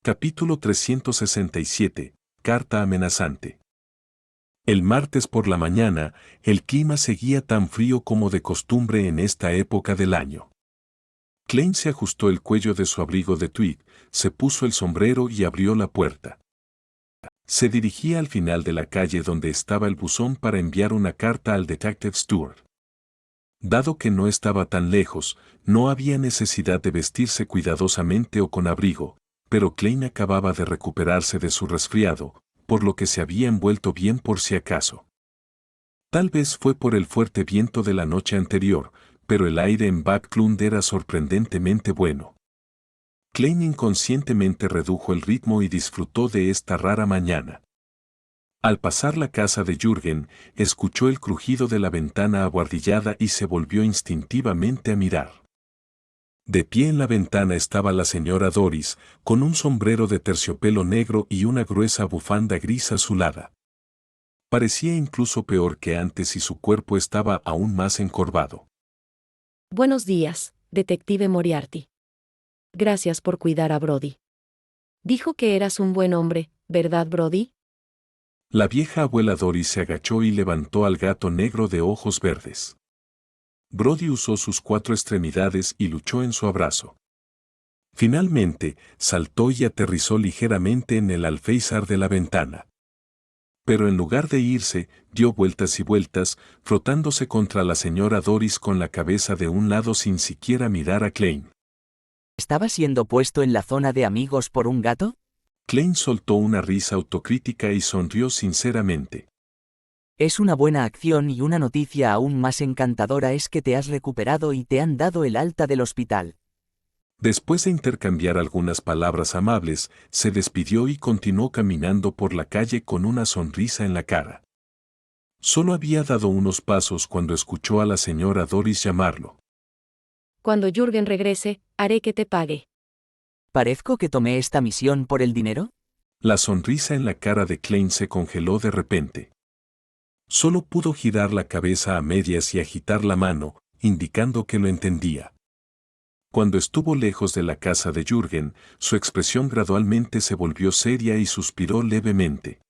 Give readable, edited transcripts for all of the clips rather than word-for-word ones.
Capítulo 367. Carta amenazante. El martes por la mañana, el clima seguía tan frío como de costumbre en esta época del año. Klein se ajustó el cuello de su abrigo de tweed, se puso el sombrero y abrió la puerta. Se dirigía al final de la calle donde estaba el buzón para enviar una carta al Detective Stewart. Dado que no estaba tan lejos, no había necesidad de vestirse cuidadosamente o con abrigo, pero Klein acababa de recuperarse de su resfriado, por lo que se había envuelto bien por si acaso. Tal vez fue por el fuerte viento de la noche anterior, pero el aire en Backlund era sorprendentemente bueno. Klein inconscientemente redujo el ritmo y disfrutó de esta rara mañana. Al pasar la casa de Jürgen, escuchó el crujido de la ventana abuhardillada y se volvió instintivamente a mirar. De pie en la ventana estaba la señora Doris, con un sombrero de terciopelo negro y una gruesa bufanda gris azulada. Parecía incluso peor que antes y su cuerpo estaba aún más encorvado. Buenos días, detective Moriarty. Gracias por cuidar a Brody. Dijo que eras un buen hombre, ¿verdad, Brody? La vieja abuela Doris se agachó y levantó al gato negro de ojos verdes. Brody usó sus 4 extremidades y luchó en su abrazo. Finalmente, saltó y aterrizó ligeramente en el alféizar de la ventana. Pero en lugar de irse, dio vueltas y vueltas, frotándose contra la señora Doris con la cabeza de un lado sin siquiera mirar a Klein. ¿Estaba siendo puesto en la zona de amigos por un gato? Klein soltó una risa autocrítica y sonrió sinceramente. Es una buena acción y una noticia aún más encantadora es que te has recuperado y te han dado el alta del hospital. Después de intercambiar algunas palabras amables, se despidió y continuó caminando por la calle con una sonrisa en la cara. Solo había dado unos pasos cuando escuchó a la señora Doris llamarlo. Cuando Jürgen regrese, haré que te pague. ¿Parezco que tomé esta misión por el dinero? La sonrisa en la cara de Klein se congeló de repente. Solo pudo girar la cabeza a medias y agitar la mano, indicando que lo entendía. Cuando estuvo lejos de la casa de Jürgen, su expresión gradualmente se volvió seria y suspiró levemente.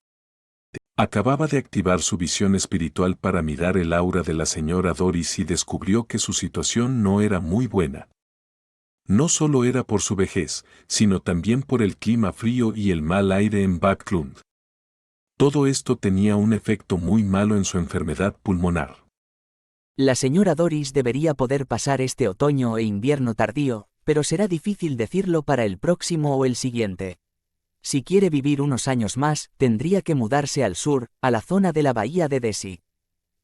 Acababa de activar su visión espiritual para mirar el aura de la señora Doris y descubrió que su situación no era muy buena. No solo era por su vejez, sino también por el clima frío y el mal aire en Backlund. Todo esto tenía un efecto muy malo en su enfermedad pulmonar. La señora Doris debería poder pasar este otoño e invierno tardío, pero será difícil decirlo para el próximo o el siguiente. Si quiere vivir unos años más, tendría que mudarse al sur, a la zona de la bahía de Desi.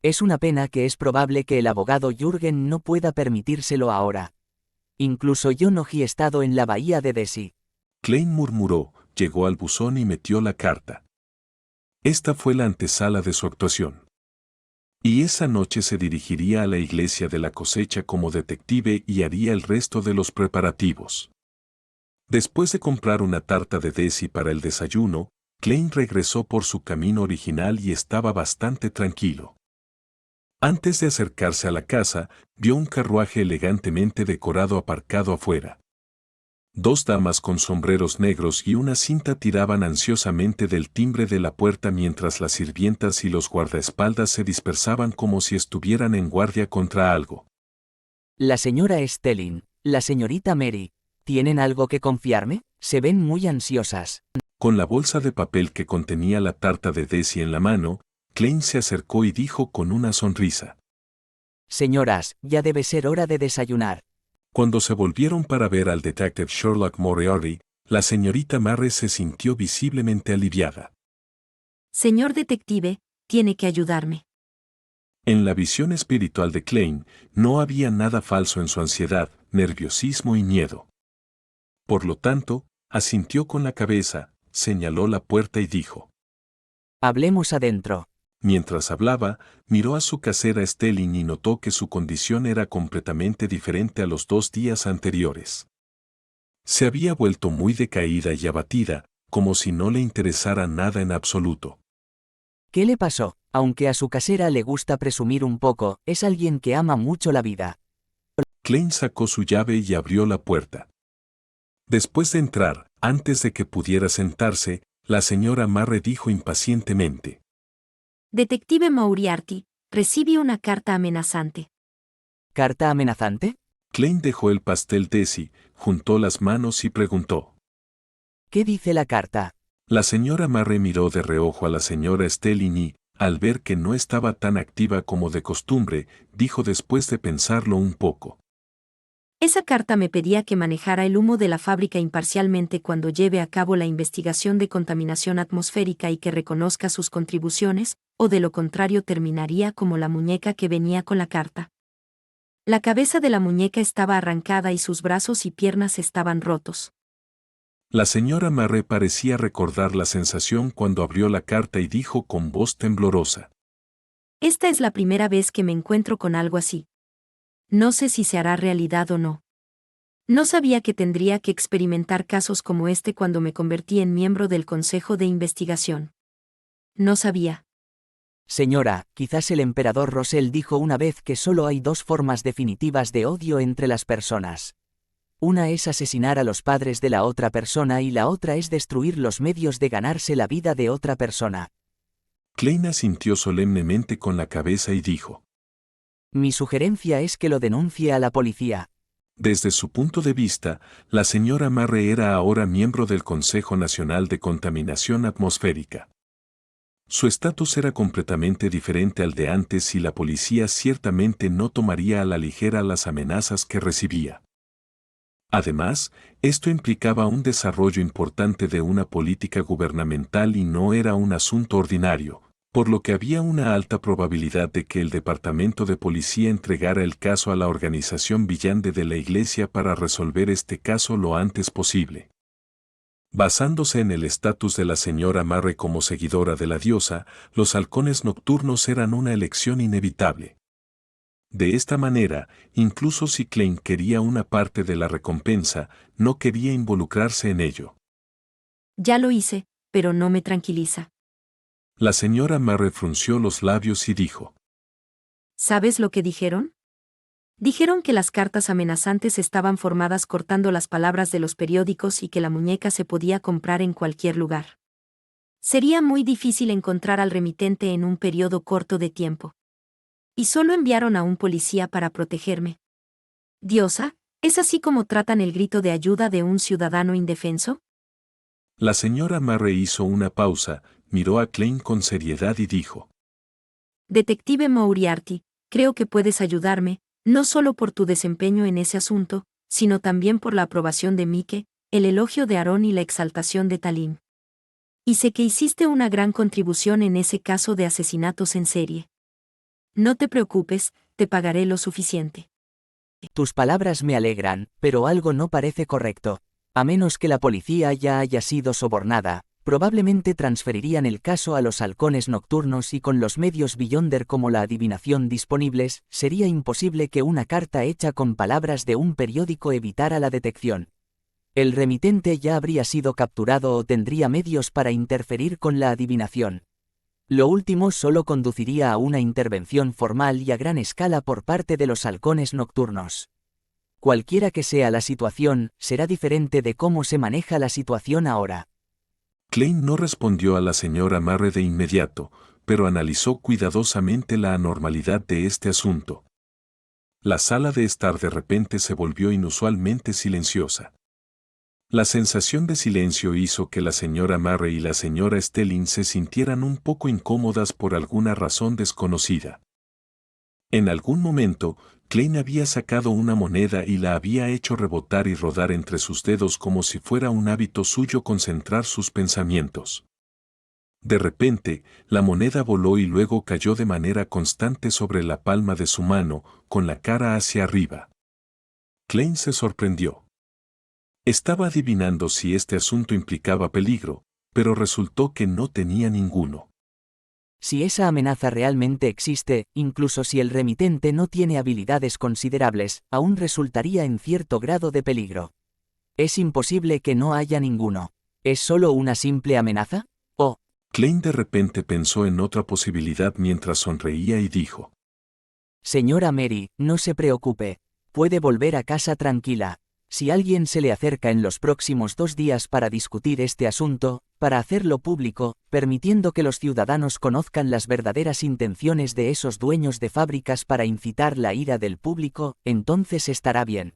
Es una pena que es probable que el abogado Jürgen no pueda permitírselo ahora. Incluso yo no he estado en la bahía de Desi. Klein murmuró, llegó al buzón y metió la carta. Esta fue la antesala de su actuación. Y esa noche se dirigiría a la iglesia de la cosecha como detective y haría el resto de los preparativos. Después de comprar una tarta de Desi para el desayuno, Klein regresó por su camino original y estaba bastante tranquilo. Antes de acercarse a la casa, vio un carruaje elegantemente decorado aparcado afuera. 2 damas con sombreros negros y una cinta tiraban ansiosamente del timbre de la puerta mientras las sirvientas y los guardaespaldas se dispersaban como si estuvieran en guardia contra algo. La señora Stelling, la señorita Mary, ¿tienen algo que confiarme? Se ven muy ansiosas. Con la bolsa de papel que contenía la tarta de Desi en la mano, Klein se acercó y dijo con una sonrisa. Señoras, ya debe ser hora de desayunar. Cuando se volvieron para ver al detective Sherlock Moriarty, la señorita Mary se sintió visiblemente aliviada. Señor detective, tiene que ayudarme. En la visión espiritual de Klein, no había nada falso en su ansiedad, nerviosismo y miedo. Por lo tanto, asintió con la cabeza, señaló la puerta y dijo. Hablemos adentro. Mientras hablaba, miró a su casera Stelling y notó que su condición era completamente diferente a los 2 días anteriores. Se había vuelto muy decaída y abatida, como si no le interesara nada en absoluto. ¿Qué le pasó? Aunque a su casera le gusta presumir un poco, es alguien que ama mucho la vida. Klein sacó su llave y abrió la puerta. Después de entrar, Antes de que pudiera sentarse, la señora Marre dijo impacientemente. Detective Moriarty, recibí una carta amenazante. ¿Carta amenazante? Klein dejó el pastel Desi, juntó las manos y preguntó. ¿Qué dice la carta? La señora Marre miró de reojo a la señora Stelling y, al ver que no estaba tan activa como de costumbre, dijo después de pensarlo un poco. Esa carta me pedía que manejara el humo de la fábrica imparcialmente cuando lleve a cabo la investigación de contaminación atmosférica y que reconozca sus contribuciones, o de lo contrario terminaría como la muñeca que venía con la carta. La cabeza de la muñeca estaba arrancada y sus brazos y piernas estaban rotos. La señora Marre parecía recordar la sensación cuando abrió la carta y dijo con voz temblorosa. Esta es la primera vez que me encuentro con algo así. No sé si se hará realidad o no. No sabía que tendría que experimentar casos como este cuando me convertí en miembro del Consejo de Investigación. No sabía. Señora, quizás el emperador Rosell dijo una vez que solo hay dos formas definitivas de odio entre las personas. Una es asesinar a los padres de la otra persona y la otra es destruir los medios de ganarse la vida de otra persona. Klein asintió solemnemente con la cabeza y dijo. Mi sugerencia es que lo denuncie a la policía. Desde su punto de vista, la señora Marre era ahora miembro del Consejo Nacional de Contaminación Atmosférica. Su estatus era completamente diferente al de antes y la policía ciertamente no tomaría a la ligera las amenazas que recibía. Además, esto implicaba un desarrollo importante de una política gubernamental y no era un asunto ordinario, por lo que había una alta probabilidad de que el departamento de policía entregara el caso a la organización Villande de la Iglesia para resolver este caso lo antes posible. Basándose en el estatus de la señora Marre como seguidora de la diosa, los halcones nocturnos eran una elección inevitable. De esta manera, incluso si Klein quería una parte de la recompensa, no quería involucrarse en ello. Ya lo hice, pero no me tranquiliza. La señora Marre frunció los labios y dijo. ¿Sabes lo que dijeron? Dijeron que las cartas amenazantes estaban formadas cortando las palabras de los periódicos y que la muñeca se podía comprar en cualquier lugar. Sería muy difícil encontrar al remitente en un periodo corto de tiempo. Y solo enviaron a un policía para protegerme. Diosa, ¿es así como tratan el grito de ayuda de un ciudadano indefenso? La señora Marre hizo una pausa, miró a Klein con seriedad y dijo. Detective Moriarty, creo que puedes ayudarme, no solo por tu desempeño en ese asunto, sino también por la aprobación de Mike, el elogio de Aarón y la exaltación de Talim. Y sé que hiciste una gran contribución en ese caso de asesinatos en serie. No te preocupes, te pagaré lo suficiente. Tus palabras me alegran, pero algo no parece correcto. A menos que la policía ya haya sido sobornada, probablemente transferirían el caso a los halcones nocturnos y con los medios Beyonder como la adivinación disponibles, sería imposible que una carta hecha con palabras de un periódico evitara la detección. El remitente ya habría sido capturado o tendría medios para interferir con la adivinación. Lo último solo conduciría a una intervención formal y a gran escala por parte de los halcones nocturnos. Cualquiera que sea la situación, será diferente de cómo se maneja la situación ahora. Klein no respondió a la señora Marre de inmediato, pero analizó cuidadosamente la anormalidad de este asunto. La sala de estar de repente se volvió inusualmente silenciosa. La sensación de silencio hizo que la señora Marre y la señora Stelling se sintieran un poco incómodas por alguna razón desconocida. En algún momento, Klein había sacado una moneda y la había hecho rebotar y rodar entre sus dedos como si fuera un hábito suyo concentrar sus pensamientos. De repente, la moneda voló y luego cayó de manera constante sobre la palma de su mano, con la cara hacia arriba. Klein se sorprendió. Estaba adivinando si este asunto implicaba peligro, pero resultó que no tenía ninguno. Si esa amenaza realmente existe, incluso si el remitente no tiene habilidades considerables, aún resultaría en cierto grado de peligro. Es imposible que no haya ninguno. ¿Es solo una simple amenaza? ¿O? Klein de repente pensó en otra posibilidad mientras sonreía y dijo. Señora Mary, no se preocupe. Puede volver a casa tranquila. Si alguien se le acerca en los próximos 2 días para discutir este asunto, para hacerlo público, permitiendo que los ciudadanos conozcan las verdaderas intenciones de esos dueños de fábricas para incitar la ira del público, entonces estará bien.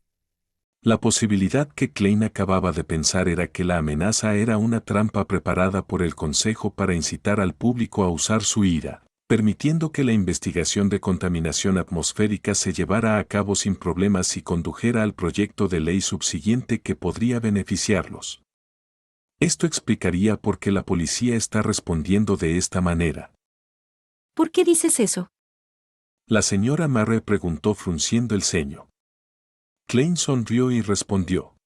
La posibilidad que Klein acababa de pensar era que la amenaza era una trampa preparada por el Consejo para incitar al público a usar su ira, permitiendo que la investigación de contaminación atmosférica se llevara a cabo sin problemas y condujera al proyecto de ley subsiguiente que podría beneficiarlos. Esto explicaría por qué la policía está respondiendo de esta manera. ¿Por qué dices eso? La señora Marre preguntó frunciendo el ceño. Klein sonrió y respondió.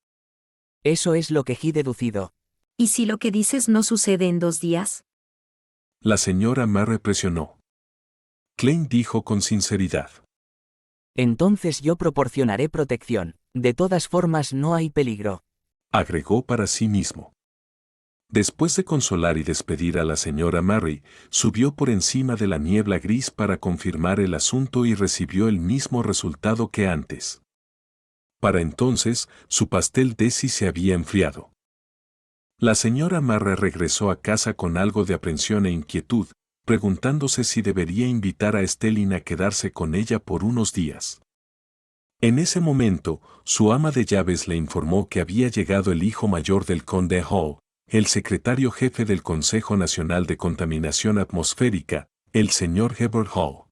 Eso es lo que he deducido. ¿Y si lo que dices no sucede en 2 días? La señora Marre presionó. Klein dijo con sinceridad. Entonces yo proporcionaré protección. De todas formas no hay peligro. Agregó para sí mismo. Después de consolar y despedir a la señora Murray, subió por encima de la niebla gris para confirmar el asunto y recibió el mismo resultado que antes. Para entonces, su pastel Desi se había enfriado. La señora Murray regresó a casa con algo de aprensión e inquietud, preguntándose si debería invitar a Stellin a quedarse con ella por unos días. En ese momento, su ama de llaves le informó que había llegado el hijo mayor del conde Hall, el secretario jefe del Consejo Nacional de Contaminación Atmosférica, el señor Herbert Hall.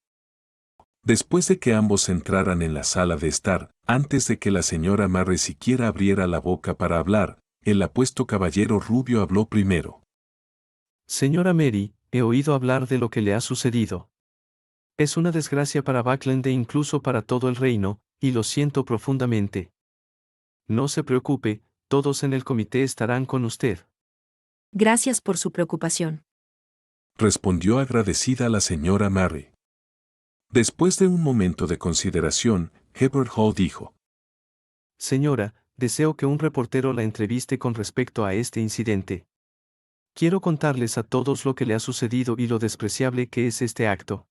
Después de que ambos entraran en la sala de estar, antes de que la señora Murray siquiera abriera la boca para hablar, el apuesto caballero rubio habló primero. Señora Mary, he oído hablar de lo que le ha sucedido. Es una desgracia para Buckland e incluso para todo el reino, y lo siento profundamente. No se preocupe, todos en el comité estarán con usted. Gracias por su preocupación. Respondió agradecida la señora Murray. Después de un momento de consideración, Herbert Hall dijo. Señora, deseo que un reportero la entreviste con respecto a este incidente. Quiero contarles a todos lo que le ha sucedido y lo despreciable que es este acto.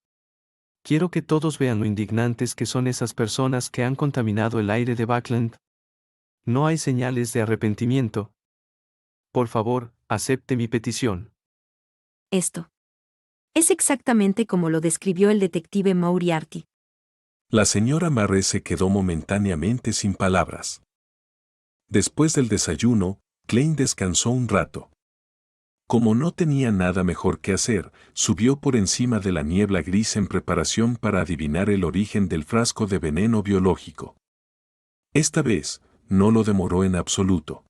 Quiero que todos vean lo indignantes que son esas personas que han contaminado el aire de Buckland. No hay señales de arrepentimiento. Por favor, acepte mi petición. Esto es exactamente como lo describió el detective Moriarty. La señora Murray se quedó momentáneamente sin palabras. Después del desayuno, Klein descansó un rato. Como no tenía nada mejor que hacer, subió por encima de la niebla gris en preparación para adivinar el origen del frasco de veneno biológico. Esta vez, no lo demoró en absoluto.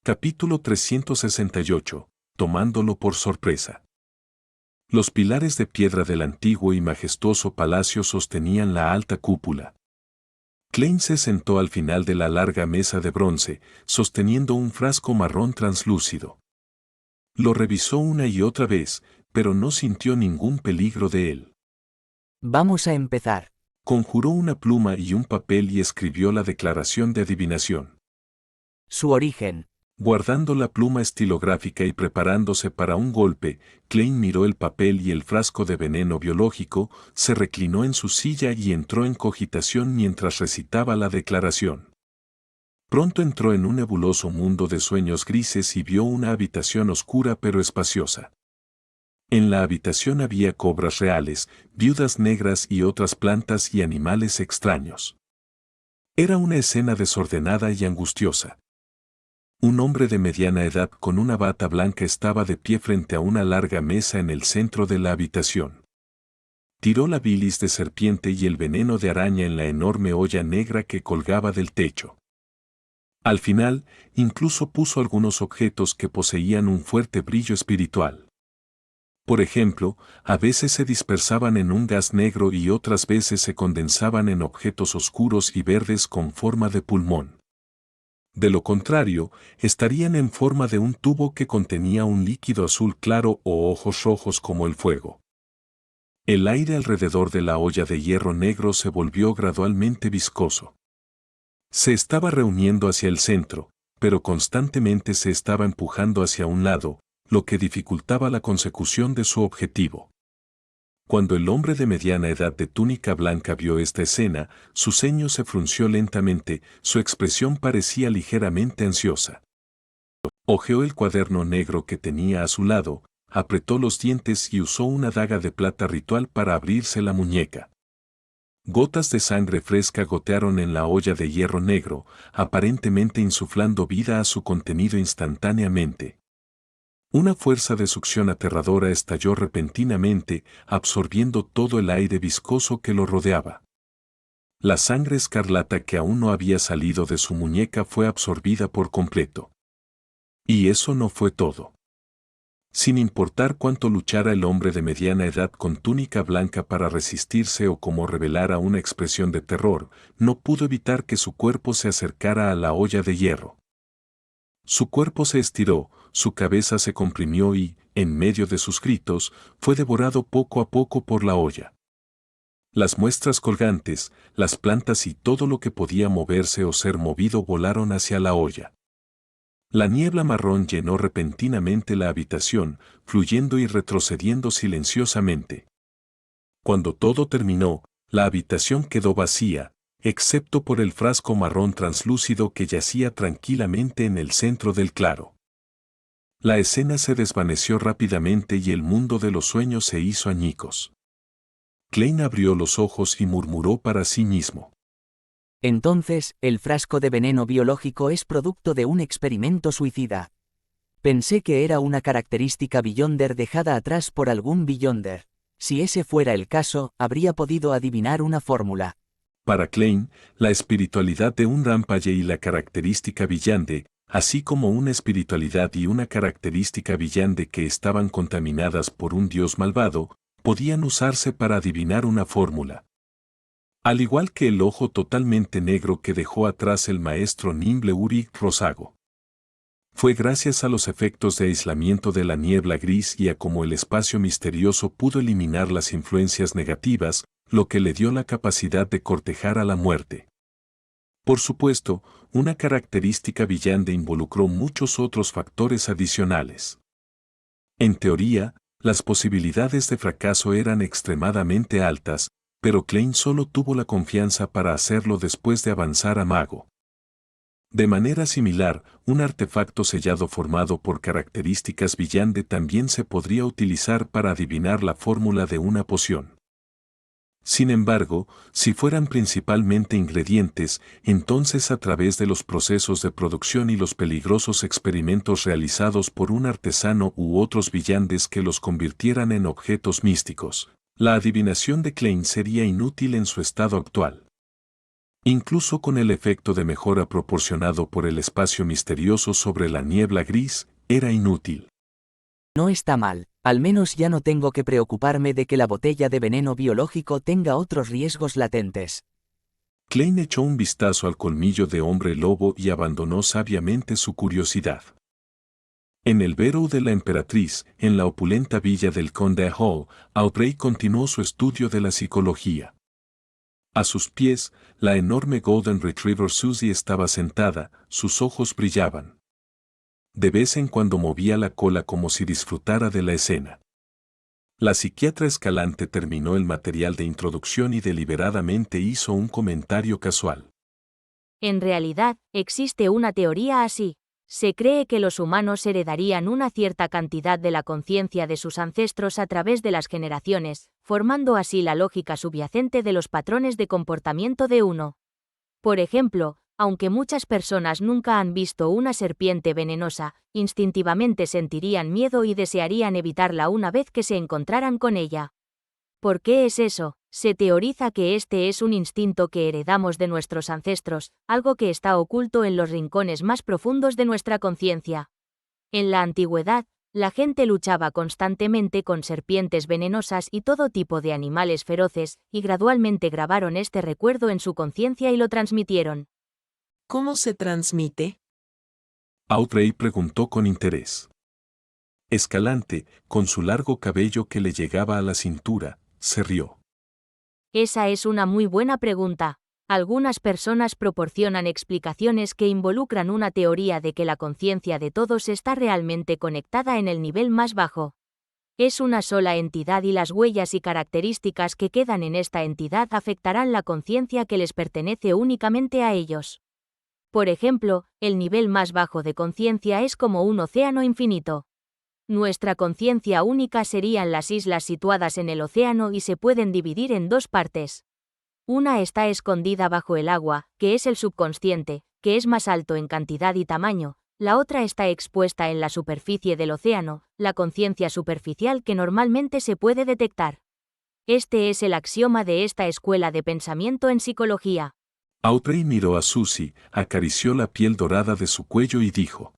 Capítulo 368. Tomándolo por sorpresa. Los pilares de piedra del antiguo y majestuoso palacio sostenían la alta cúpula. Klein se sentó al final de la larga mesa de bronce, sosteniendo un frasco marrón translúcido. Lo revisó una y otra vez, pero no sintió ningún peligro de él. Vamos a empezar. Conjuró una pluma y un papel y escribió la declaración de adivinación. Su origen. Guardando la pluma estilográfica y preparándose para un golpe, Klein miró el papel y el frasco de veneno biológico, se reclinó en su silla y entró en cogitación mientras recitaba la declaración. Pronto entró en un nebuloso mundo de sueños grises y vio una habitación oscura pero espaciosa. En la habitación había cobras reales, viudas negras y otras plantas y animales extraños. Era una escena desordenada y angustiosa. Un hombre de mediana edad con una bata blanca estaba de pie frente a una larga mesa en el centro de la habitación. Tiró la bilis de serpiente y el veneno de araña en la enorme olla negra que colgaba del techo. Al final, incluso puso algunos objetos que poseían un fuerte brillo espiritual. Por ejemplo, a veces se dispersaban en un gas negro y otras veces se condensaban en objetos oscuros y verdes con forma de pulmón. De lo contrario, estarían en forma de un tubo que contenía un líquido azul claro o ojos rojos como el fuego. El aire alrededor de la olla de hierro negro se volvió gradualmente viscoso. Se estaba reuniendo hacia el centro, pero constantemente se estaba empujando hacia un lado, lo que dificultaba la consecución de su objetivo. Cuando el hombre de mediana edad de túnica blanca vio esta escena, su ceño se frunció lentamente, su expresión parecía ligeramente ansiosa. Hojeó el cuaderno negro que tenía a su lado, apretó los dientes y usó una daga de plata ritual para abrirse la muñeca. Gotas de sangre fresca gotearon en la olla de hierro negro, aparentemente insuflando vida a su contenido instantáneamente. Una fuerza de succión aterradora estalló repentinamente, absorbiendo todo el aire viscoso que lo rodeaba. La sangre escarlata que aún no había salido de su muñeca fue absorbida por completo. Y eso no fue todo. Sin importar cuánto luchara el hombre de mediana edad con túnica blanca para resistirse o cómo revelara una expresión de terror, no pudo evitar que su cuerpo se acercara a la olla de hierro. Su cuerpo se estiró, su cabeza se comprimió y, en medio de sus gritos, fue devorado poco a poco por la olla. Las muestras colgantes, las plantas y todo lo que podía moverse o ser movido volaron hacia la olla. La niebla marrón llenó repentinamente la habitación, fluyendo y retrocediendo silenciosamente. Cuando todo terminó, la habitación quedó vacía, excepto por el frasco marrón translúcido que yacía tranquilamente en el centro del claro. La escena se desvaneció rápidamente y el mundo de los sueños se hizo añicos. Klein abrió los ojos y murmuró para sí mismo. Entonces, el frasco de veneno biológico es producto de un experimento suicida. Pensé que era una característica Beyonder dejada atrás por algún Beyonder. Si ese fuera el caso, habría podido adivinar una fórmula. Para Klein, la espiritualidad de un Rampage y la característica Beyonder, así como una espiritualidad y una característica Beyonder que estaban contaminadas por un dios malvado, podían usarse para adivinar una fórmula. Al igual que el ojo totalmente negro que dejó atrás el maestro Nimble Uri Rosago. Fue gracias a los efectos de aislamiento de la niebla gris y a cómo el espacio misterioso pudo eliminar las influencias negativas, lo que le dio la capacidad de cortejar a la muerte. Por supuesto, una característica Beyonder involucró muchos otros factores adicionales. En teoría, las posibilidades de fracaso eran extremadamente altas, pero Klein solo tuvo la confianza para hacerlo después de avanzar a mago. De manera similar, un artefacto sellado formado por características Beyonder también se podría utilizar para adivinar la fórmula de una poción. Sin embargo, si fueran principalmente ingredientes, entonces a través de los procesos de producción y los peligrosos experimentos realizados por un artesano u otros Beyonders que los convirtieran en objetos místicos, la adivinación de Klein sería inútil en su estado actual. Incluso con el efecto de mejora proporcionado por el espacio misterioso sobre la niebla gris, era inútil. No está mal, al menos ya no tengo que preocuparme de que la botella de veneno biológico tenga otros riesgos latentes. Klein echó un vistazo al colmillo de hombre lobo y abandonó sabiamente su curiosidad. En el Barrow de la Emperatriz, en la opulenta villa del Conde Hall, Aubrey continuó su estudio de la psicología. A sus pies, la enorme Golden Retriever Susie estaba sentada, sus ojos brillaban. De vez en cuando movía la cola como si disfrutara de la escena. La psiquiatra Escalante terminó el material de introducción y deliberadamente hizo un comentario casual. En realidad, existe una teoría así. Se cree que los humanos heredarían una cierta cantidad de la conciencia de sus ancestros a través de las generaciones, formando así la lógica subyacente de los patrones de comportamiento de uno. Por ejemplo, aunque muchas personas nunca han visto una serpiente venenosa, instintivamente sentirían miedo y desearían evitarla una vez que se encontraran con ella. ¿Por qué es eso? Se teoriza que este es un instinto que heredamos de nuestros ancestros, algo que está oculto en los rincones más profundos de nuestra conciencia. En la antigüedad, la gente luchaba constantemente con serpientes venenosas y todo tipo de animales feroces, y gradualmente grabaron este recuerdo en su conciencia y lo transmitieron. ¿Cómo se transmite? Aubrey preguntó con interés. Escalante, con su largo cabello que le llegaba a la cintura, se rió. Esa es una muy buena pregunta. Algunas personas proporcionan explicaciones que involucran una teoría de que la conciencia de todos está realmente conectada en el nivel más bajo. Es una sola entidad y las huellas y características que quedan en esta entidad afectarán la conciencia que les pertenece únicamente a ellos. Por ejemplo, el nivel más bajo de conciencia es como un océano infinito. Nuestra conciencia única serían las islas situadas en el océano y se pueden dividir en dos partes. Una está escondida bajo el agua, que es el subconsciente, que es más alto en cantidad y tamaño. La otra está expuesta en la superficie del océano, la conciencia superficial que normalmente se puede detectar. Este es el axioma de esta escuela de pensamiento en psicología. Audrey miró a Susie, acarició la piel dorada de su cuello y dijo: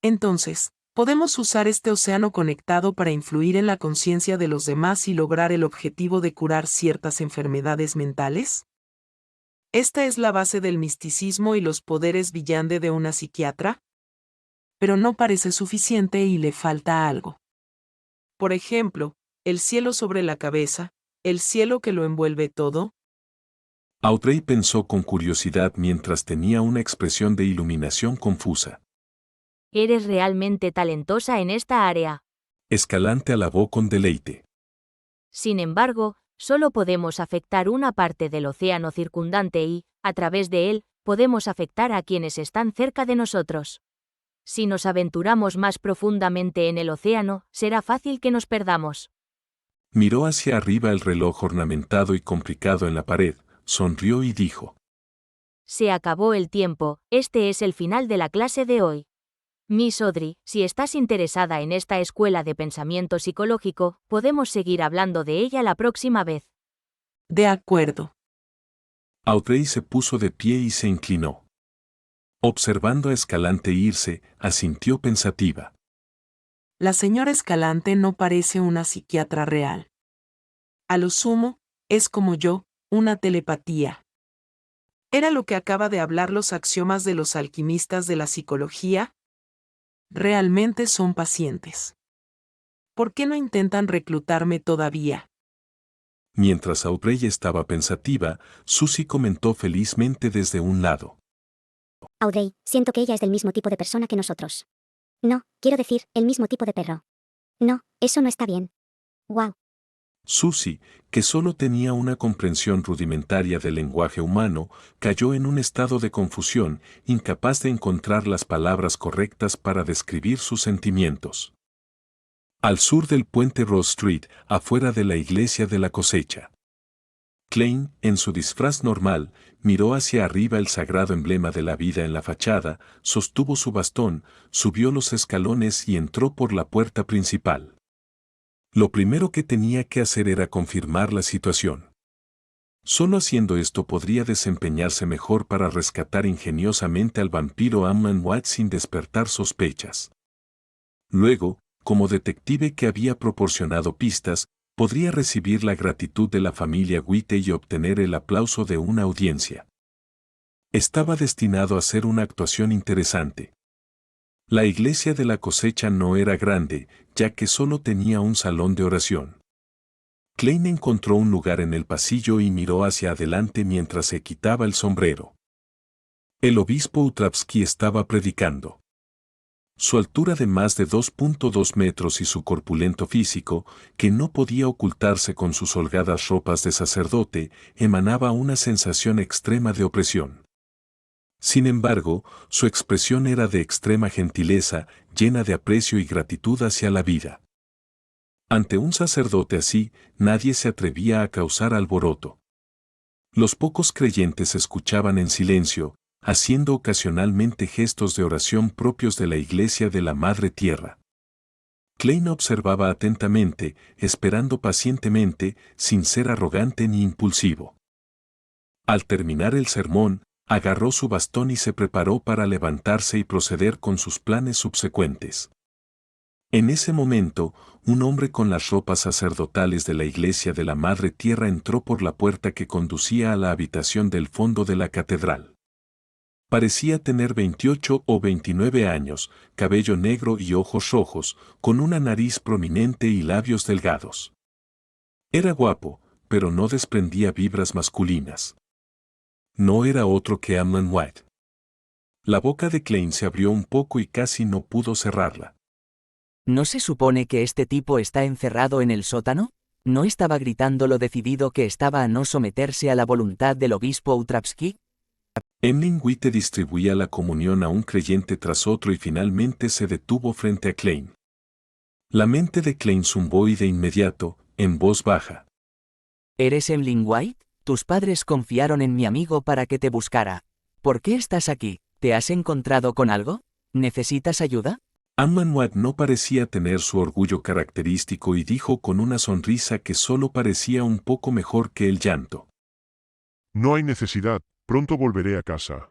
Entonces, ¿podemos usar este océano conectado para influir en la conciencia de los demás y lograr el objetivo de curar ciertas enfermedades mentales? Esta es la base del misticismo y los poderes Villande de una psiquiatra. Pero no parece suficiente y le falta algo. Por ejemplo, el cielo sobre la cabeza, el cielo que lo envuelve todo. Audrey pensó con curiosidad mientras tenía una expresión de iluminación confusa. Eres realmente talentosa en esta área. Escalante alabó con deleite. Sin embargo, solo podemos afectar una parte del océano circundante y, a través de él, podemos afectar a quienes están cerca de nosotros. Si nos aventuramos más profundamente en el océano, será fácil que nos perdamos. Miró hacia arriba el reloj ornamentado y complicado en la pared, sonrió y dijo: Se acabó el tiempo, este es el final de la clase de hoy. Miss Audrey, si estás interesada en esta escuela de pensamiento psicológico, podemos seguir hablando de ella la próxima vez. De acuerdo. Audrey se puso de pie y se inclinó. Observando a Escalante irse, asintió pensativa. La señora Escalante no parece una psiquiatra real. A lo sumo, es como yo, una telepatía. ¿Era lo que acaba de hablar los axiomas de los alquimistas de la psicología? Realmente son pacientes. ¿Por qué no intentan reclutarme todavía? Mientras Audrey estaba pensativa, Susie comentó felizmente desde un lado: Audrey, siento que ella es del mismo tipo de persona que nosotros. No, quiero decir, el mismo tipo de perro. No, eso no está bien. Wow. Susie, que solo tenía una comprensión rudimentaria del lenguaje humano, cayó en un estado de confusión, incapaz de encontrar las palabras correctas para describir sus sentimientos. Al sur del puente Ross Street, afuera de la iglesia de la cosecha. Klein, en su disfraz normal, miró hacia arriba el sagrado emblema de la vida en la fachada, sostuvo su bastón, subió los escalones y entró por la puerta principal. Lo primero que tenía que hacer era confirmar la situación. Solo haciendo esto podría desempeñarse mejor para rescatar ingeniosamente al vampiro Amman Watt sin despertar sospechas. Luego, como detective que había proporcionado pistas, podría recibir la gratitud de la familia White y obtener el aplauso de una audiencia. Estaba destinado a ser una actuación interesante. La iglesia de la cosecha no era grande, ya que solo tenía un salón de oración. Klein encontró un lugar en el pasillo y miró hacia adelante mientras se quitaba el sombrero. El obispo Utravsky estaba predicando. Su altura de más de 2.2 metros y su corpulento físico, que no podía ocultarse con sus holgadas ropas de sacerdote, emanaba una sensación extrema de opresión. Sin embargo, su expresión era de extrema gentileza, llena de aprecio y gratitud hacia la vida. Ante un sacerdote así, nadie se atrevía a causar alboroto. Los pocos creyentes escuchaban en silencio, haciendo ocasionalmente gestos de oración propios de la Iglesia de la Madre Tierra. Klein observaba atentamente, esperando pacientemente, sin ser arrogante ni impulsivo. Al terminar el sermón, agarró su bastón y se preparó para levantarse y proceder con sus planes subsecuentes. En ese momento, un hombre con las ropas sacerdotales de la Iglesia de la Madre Tierra entró por la puerta que conducía a la habitación del fondo de la catedral. Parecía tener 28 o 29 años, cabello negro y ojos rojos, con una nariz prominente y labios delgados. Era guapo, pero no desprendía vibras masculinas. No era otro que Amman White. La boca de Klein se abrió un poco y casi no pudo cerrarla. ¿No se supone que este tipo está encerrado en el sótano? ¿No estaba gritando lo decidido que estaba a no someterse a la voluntad del obispo Outravsky? Emlyn Witte distribuía la comunión a un creyente tras otro y finalmente se detuvo frente a Klein. La mente de Klein zumbó y de inmediato, en voz baja. ¿Eres Emlyn White? Tus padres confiaron en mi amigo para que te buscara. ¿Por qué estás aquí? ¿Te has encontrado con algo? ¿Necesitas ayuda? Amman Watt no parecía tener su orgullo característico y dijo con una sonrisa que solo parecía un poco mejor que el llanto. No hay necesidad, pronto volveré a casa.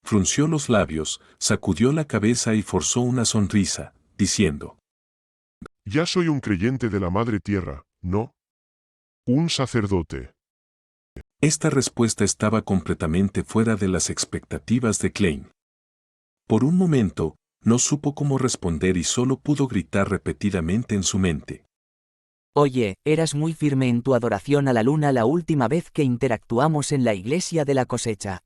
Frunció los labios, sacudió la cabeza y forzó una sonrisa, diciendo: Ya soy un creyente de la Madre Tierra, ¿no? Un sacerdote. Esta respuesta estaba completamente fuera de las expectativas de Klein. Por un momento, no supo cómo responder y solo pudo gritar repetidamente en su mente. Oye, eras muy firme en tu adoración a la luna la última vez que interactuamos en la iglesia de la cosecha.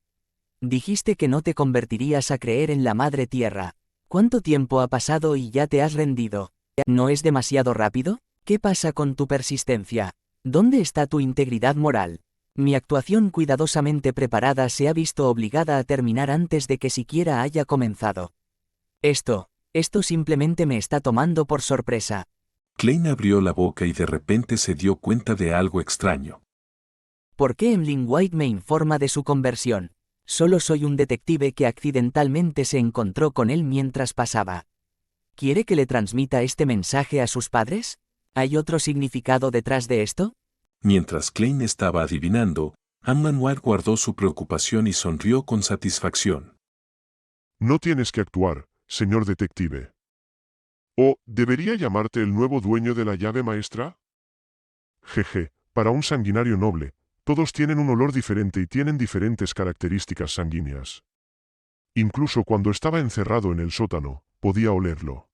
Dijiste que no te convertirías a creer en la Madre Tierra. ¿Cuánto tiempo ha pasado y ya te has rendido? ¿No es demasiado rápido? ¿Qué pasa con tu persistencia? ¿Dónde está tu integridad moral? Mi actuación cuidadosamente preparada se ha visto obligada a terminar antes de que siquiera haya comenzado. Esto simplemente me está tomando por sorpresa. Klein abrió la boca y de repente se dio cuenta de algo extraño. ¿Por qué Emlyn White me informa de su conversión? Solo soy un detective que accidentalmente se encontró con él mientras pasaba. ¿Quiere que le transmita este mensaje a sus padres? ¿Hay otro significado detrás de esto? Mientras Klein estaba adivinando, Amman Watt guardó su preocupación y sonrió con satisfacción. No tienes que actuar, señor detective. ¿O debería llamarte el nuevo dueño de la llave maestra? Jeje, para un sanguinario noble, todos tienen un olor diferente y tienen diferentes características sanguíneas. Incluso cuando estaba encerrado en el sótano, podía olerlo.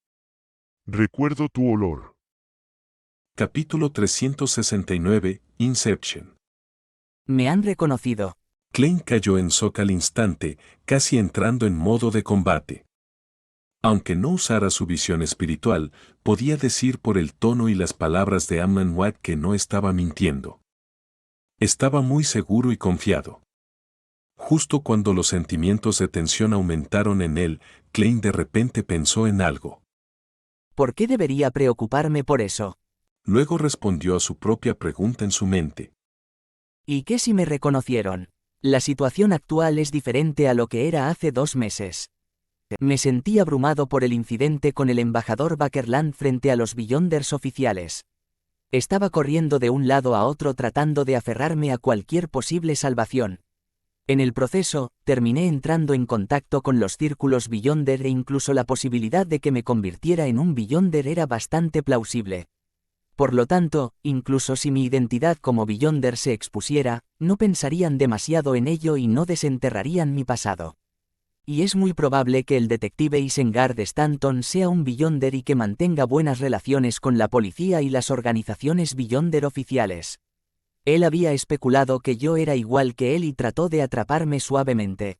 Recuerdo tu olor. Capítulo 369, Inception. Me han reconocido. Klein cayó en shock al instante, casi entrando en modo de combate. Aunque no usara su visión espiritual, podía decir por el tono y las palabras de Amman Watt que no estaba mintiendo. Estaba muy seguro y confiado. Justo cuando los sentimientos de tensión aumentaron en él, Klein de repente pensó en algo. ¿Por qué debería preocuparme por eso? Luego respondió a su propia pregunta en su mente. ¿Y qué si me reconocieron? La situación actual es diferente a lo que era hace 2 meses. Me sentí abrumado por el incidente con el embajador Bakerland frente a los Beyonders oficiales. Estaba corriendo de un lado a otro tratando de aferrarme a cualquier posible salvación. En el proceso, terminé entrando en contacto con los círculos Beyonder e incluso la posibilidad de que me convirtiera en un Beyonder era bastante plausible. Por lo tanto, incluso si mi identidad como Beyonder se expusiera, no pensarían demasiado en ello y no desenterrarían mi pasado. Y es muy probable que el detective Isengard Stanton sea un Beyonder y que mantenga buenas relaciones con la policía y las organizaciones Beyonder oficiales. Él había especulado que yo era igual que él y trató de atraparme suavemente.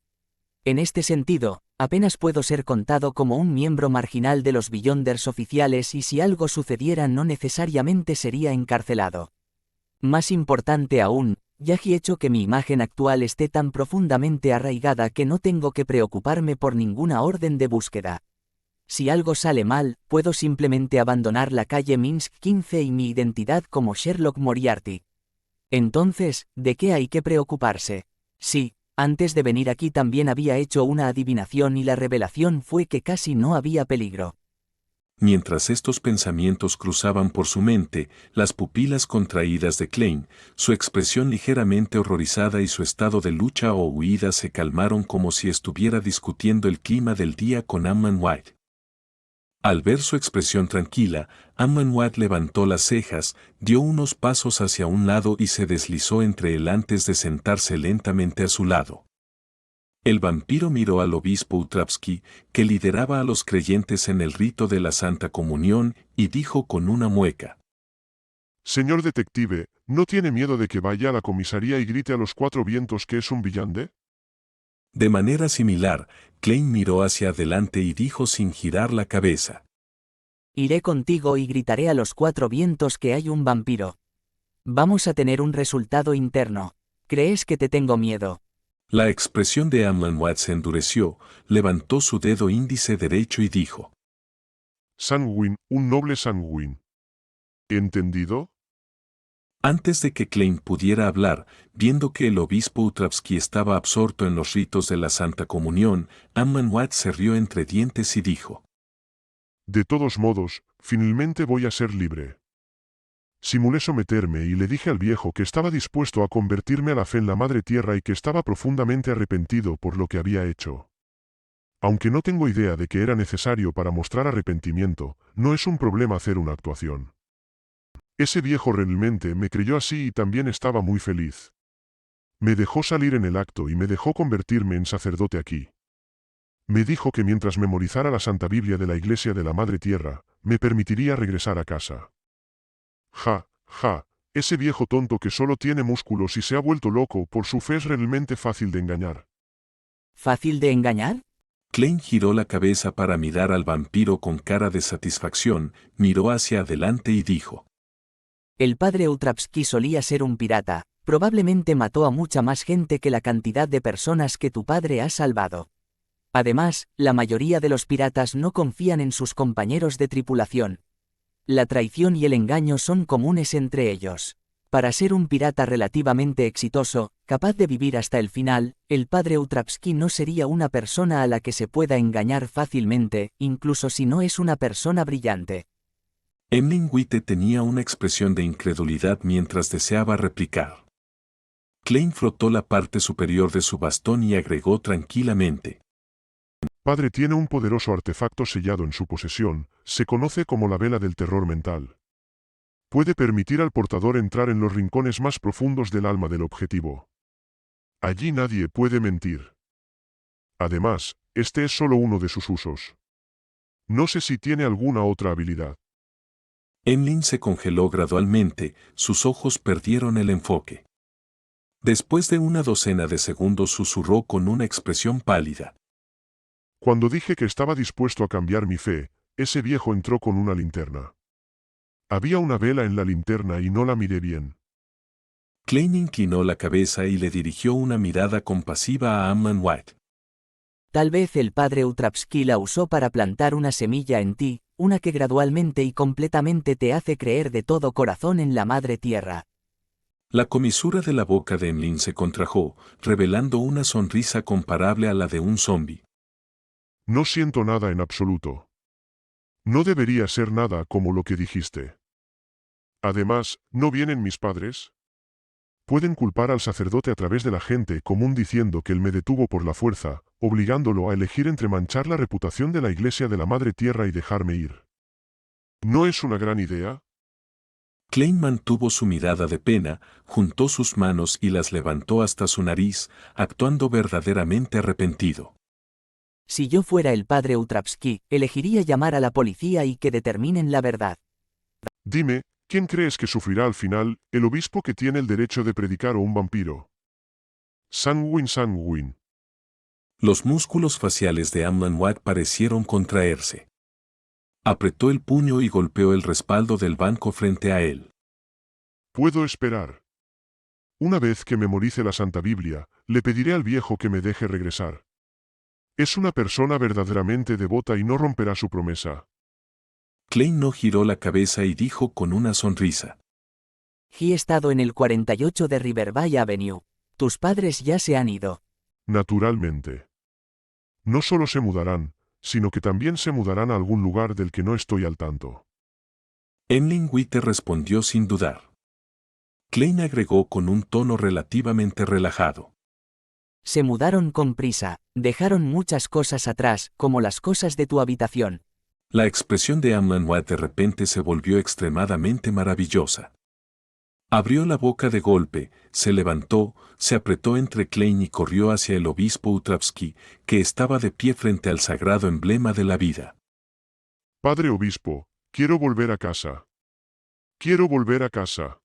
En este sentido, apenas puedo ser contado como un miembro marginal de los Beyonders oficiales y si algo sucediera no necesariamente sería encarcelado. Más importante aún, ya he hecho que mi imagen actual esté tan profundamente arraigada que no tengo que preocuparme por ninguna orden de búsqueda. Si algo sale mal, puedo simplemente abandonar la calle Minsk 15 y mi identidad como Sherlock Moriarty. Entonces, ¿de qué hay que preocuparse? Sí, antes de venir aquí también había hecho una adivinación y la revelación fue que casi no había peligro. Mientras estos pensamientos cruzaban por su mente, las pupilas contraídas de Klein, su expresión ligeramente horrorizada y su estado de lucha o huida se calmaron como si estuviera discutiendo el clima del día con Amman Watt. Al ver su expresión tranquila, Amman Watt levantó las cejas, dio unos pasos hacia un lado y se deslizó entre él antes de sentarse lentamente a su lado. El vampiro miró al obispo Outravsky, que lideraba a los creyentes en el rito de la Santa Comunión, y dijo con una mueca: Señor detective, ¿no tiene miedo de que vaya a la comisaría y grite a los 4 vientos que es un villande? De manera similar, Klein miró hacia adelante y dijo sin girar la cabeza: Iré contigo y gritaré a los 4 vientos que hay un vampiro. Vamos a tener un resultado interno. ¿Crees que te tengo miedo? La expresión de Amon Wat se endureció, levantó su dedo índice derecho y dijo: Sanguin, un noble Sanguin. ¿Entendido? Antes de que Klein pudiera hablar, viendo que el obispo Utravsky estaba absorto en los ritos de la Santa Comunión, Amon Wat se rió entre dientes y dijo: De todos modos, finalmente voy a ser libre. Simulé someterme y le dije al viejo que estaba dispuesto a convertirme a la fe en la Madre Tierra y que estaba profundamente arrepentido por lo que había hecho. Aunque no tengo idea de que era necesario para mostrar arrepentimiento, no es un problema hacer una actuación. Ese viejo realmente me creyó así y también estaba muy feliz. Me dejó salir en el acto y me dejó convertirme en sacerdote aquí. Me dijo que mientras memorizara la Santa Biblia de la Iglesia de la Madre Tierra, me permitiría regresar a casa. Ja, ja, ese viejo tonto que solo tiene músculos y se ha vuelto loco por su fe es realmente fácil de engañar. ¿Fácil de engañar? Klein giró la cabeza para mirar al vampiro con cara de satisfacción, miró hacia adelante y dijo: El padre Utravsky solía ser un pirata, probablemente mató a mucha más gente que la cantidad de personas que tu padre ha salvado. Además, la mayoría de los piratas no confían en sus compañeros de tripulación. La traición y el engaño son comunes entre ellos. Para ser un pirata relativamente exitoso, capaz de vivir hasta el final, el padre Utravsky no sería una persona a la que se pueda engañar fácilmente, incluso si no es una persona brillante. Emlyn Witte tenía una expresión de incredulidad mientras deseaba replicar. Klein frotó la parte superior de su bastón y agregó tranquilamente: Padre tiene un poderoso artefacto sellado en su posesión, se conoce como la vela del terror mental. Puede permitir al portador entrar en los rincones más profundos del alma del objetivo. Allí nadie puede mentir. Además, este es solo uno de sus usos. No sé si tiene alguna otra habilidad. Emlyn se congeló gradualmente, sus ojos perdieron el enfoque. Después de una docena de segundos susurró con una expresión pálida: Cuando dije que estaba dispuesto a cambiar mi fe, ese viejo entró con una linterna. Había una vela en la linterna y no la miré bien. Klein inclinó la cabeza y le dirigió una mirada compasiva a Amon Wat. Tal vez el padre Utravsky la usó para plantar una semilla en ti, una que gradualmente y completamente te hace creer de todo corazón en la Madre Tierra. La comisura de la boca de Emlyn se contrajo, revelando una sonrisa comparable a la de un zombi. No siento nada en absoluto. No debería ser nada como lo que dijiste. Además, ¿no vienen mis padres? Pueden culpar al sacerdote a través de la gente común diciendo que él me detuvo por la fuerza, obligándolo a elegir entre manchar la reputación de la Iglesia de la Madre Tierra y dejarme ir. ¿No es una gran idea? Klein mantuvo su mirada de pena, juntó sus manos y las levantó hasta su nariz, actuando verdaderamente arrepentido. Si yo fuera el padre Utravsky, elegiría llamar a la policía y que determinen la verdad. Dime, ¿quién crees que sufrirá al final, el obispo que tiene el derecho de predicar o un vampiro? Sanguin Sanguin. Los músculos faciales de Amon Wat parecieron contraerse. Apretó el puño y golpeó el respaldo del banco frente a él. Puedo esperar. Una vez que memorice la Santa Biblia, le pediré al viejo que me deje regresar. Es una persona verdaderamente devota y no romperá su promesa. Klein no giró la cabeza y dijo con una sonrisa: He estado en el 48 de Riverview Avenue. Tus padres ya se han ido. Naturalmente. No solo se mudarán, sino que también se mudarán a algún lugar del que no estoy al tanto. Emlyn Witte respondió sin dudar. Klein agregó con un tono relativamente relajado: Se mudaron con prisa, dejaron muchas cosas atrás, como las cosas de tu habitación. La expresión de Amon Wat de repente se volvió extremadamente maravillosa. Abrió la boca de golpe, se levantó, se apretó entre Klein y corrió hacia el obispo Utravsky, que estaba de pie frente al sagrado emblema de la vida. Padre obispo, quiero volver a casa. Quiero volver a casa.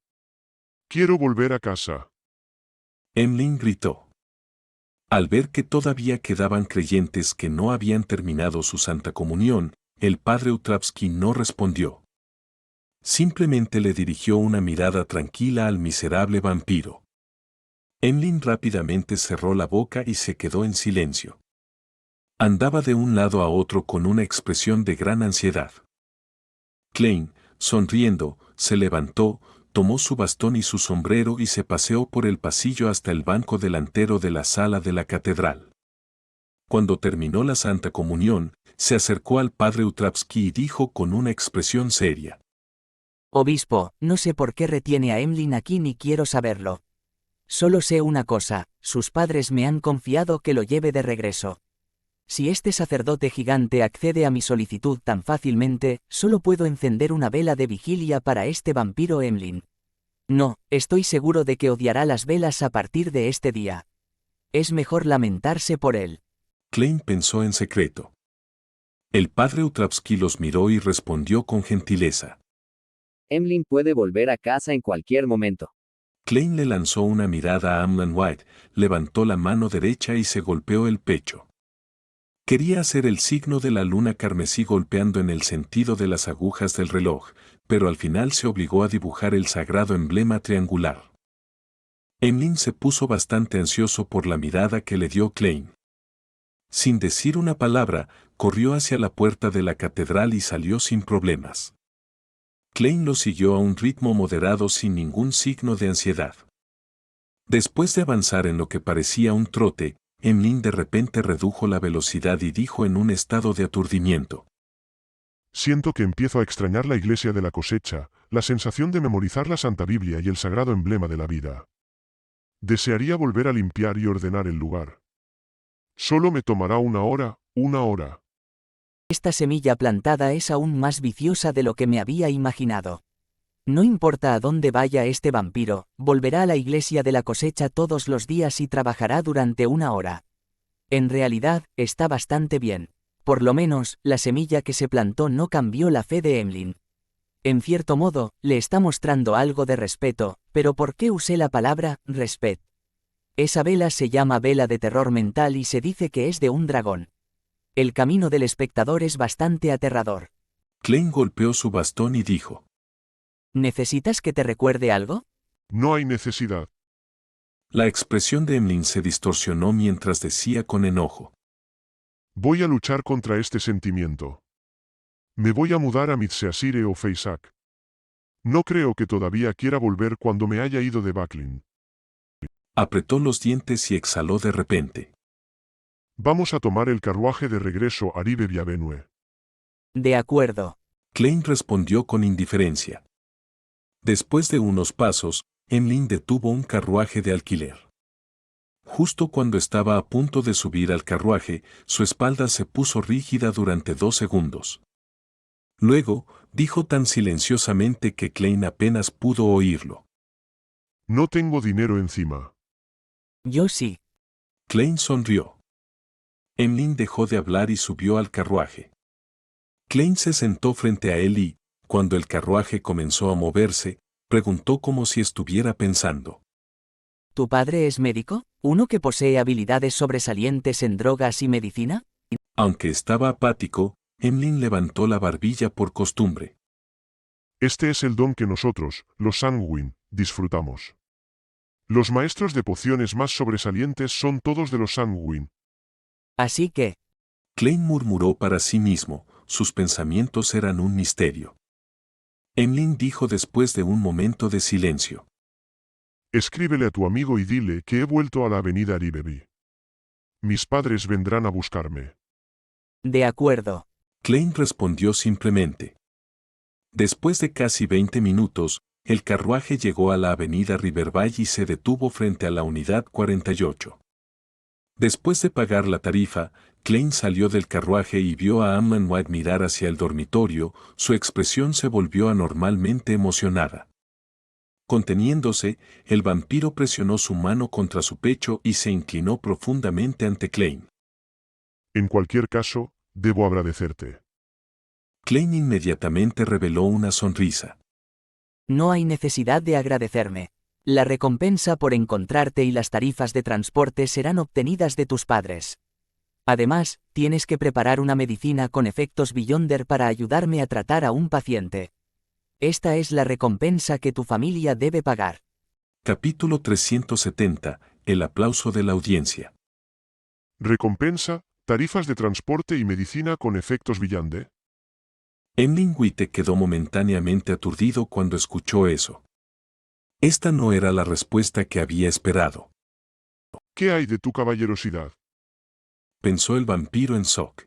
Quiero volver a casa. Emlyn gritó. Al ver que todavía quedaban creyentes que no habían terminado su Santa Comunión, el padre Utravsky no respondió. Simplemente le dirigió una mirada tranquila al miserable vampiro. Emlyn rápidamente cerró la boca y se quedó en silencio. Andaba de un lado a otro con una expresión de gran ansiedad. Klein, sonriendo, se levantó, tomó su bastón y su sombrero y se paseó por el pasillo hasta el banco delantero de la sala de la catedral. Cuando terminó la Santa Comunión, se acercó al padre Utravsky y dijo con una expresión seria: Obispo, no sé por qué retiene a Emlyn aquí ni quiero saberlo. Solo sé una cosa, sus padres me han confiado que lo lleve de regreso. Si este sacerdote gigante accede a mi solicitud tan fácilmente, solo puedo encender una vela de vigilia para este vampiro Emlyn. No, estoy seguro de que odiará las velas a partir de este día. Es mejor lamentarse por él. Klein pensó en secreto. El padre Utravsky los miró y respondió con gentileza. Emlyn puede volver a casa en cualquier momento. Klein le lanzó una mirada a Amnon White, levantó la mano derecha y se golpeó el pecho. Quería hacer el signo de la luna carmesí golpeando en el sentido de las agujas del reloj, pero al final se obligó a dibujar el sagrado emblema triangular. Emlyn se puso bastante ansioso por la mirada que le dio Klein. Sin decir una palabra, corrió hacia la puerta de la catedral y salió sin problemas. Klein lo siguió a un ritmo moderado sin ningún signo de ansiedad. Después de avanzar en lo que parecía un trote, Emlyn de repente redujo la velocidad y dijo en un estado de aturdimiento: Siento que empiezo a extrañar la iglesia de la cosecha, la sensación de memorizar la Santa Biblia y el sagrado emblema de la vida. Desearía volver a limpiar y ordenar el lugar. Solo me tomará una hora. Esta semilla plantada es aún más viciosa de lo que me había imaginado. No importa a dónde vaya este vampiro, volverá a la iglesia de la cosecha todos los días y trabajará durante una hora. En realidad, está bastante bien. Por lo menos, la semilla que se plantó no cambió la fe de Emlyn. En cierto modo, le está mostrando algo de respeto, pero ¿por qué usé la palabra «respet»? Esa vela se llama vela de terror mental y se dice que es de un dragón. El camino del espectador es bastante aterrador. Klein golpeó su bastón y dijo: ¿Necesitas que te recuerde algo? No hay necesidad. La expresión de Emlyn se distorsionó mientras decía con enojo: Voy a luchar contra este sentimiento. Me voy a mudar a Midseasire o Feisak. No creo que todavía quiera volver cuando me haya ido de Backlin. Apretó los dientes y exhaló de repente. Vamos a tomar el carruaje de regreso a Rive Bienvenue. De acuerdo. Klein respondió con indiferencia. Después de unos pasos, Emlyn detuvo un carruaje de alquiler. Justo cuando estaba a punto de subir al carruaje, su espalda se puso rígida durante 2 segundos. Luego, dijo tan silenciosamente que Klein apenas pudo oírlo: No tengo dinero encima. Yo sí. Klein sonrió. Emlyn dejó de hablar y subió al carruaje. Klein se sentó frente a él y, cuando el carruaje comenzó a moverse, preguntó como si estuviera pensando: ¿Tu padre es médico? ¿Uno que posee habilidades sobresalientes en drogas y medicina? Aunque estaba apático, Emlyn levantó la barbilla por costumbre. Este es el don que nosotros, los Sanguin, disfrutamos. Los maestros de pociones más sobresalientes son todos de los Sanguin. Así que... Klein murmuró para sí mismo, sus pensamientos eran un misterio. Emlyn dijo después de un momento de silencio: Escríbele a tu amigo y dile que he vuelto a la avenida Ribevi. Mis padres vendrán a buscarme. De acuerdo. Klein respondió simplemente. Después de casi 20 minutos, el carruaje llegó a la avenida Riverview y se detuvo frente a la unidad 48. Después de pagar la tarifa, Klein salió del carruaje y vio a Amnon White mirar hacia el dormitorio. Su expresión se volvió anormalmente emocionada. Conteniéndose, el vampiro presionó su mano contra su pecho y se inclinó profundamente ante Klein. En cualquier caso, debo agradecerte. Klein inmediatamente reveló una sonrisa. No hay necesidad de agradecerme. La recompensa por encontrarte y las tarifas de transporte serán obtenidas de tus padres. Además, tienes que preparar una medicina con efectos Beyonder para ayudarme a tratar a un paciente. Esta es la recompensa que tu familia debe pagar. Capítulo 370. El aplauso de la audiencia. Recompensa, tarifas de transporte y medicina con efectos Villande. Emlyn White quedó momentáneamente aturdido cuando escuchó eso. Esta no era la respuesta que había esperado. ¿Qué hay de tu caballerosidad? Pensó el vampiro en shock.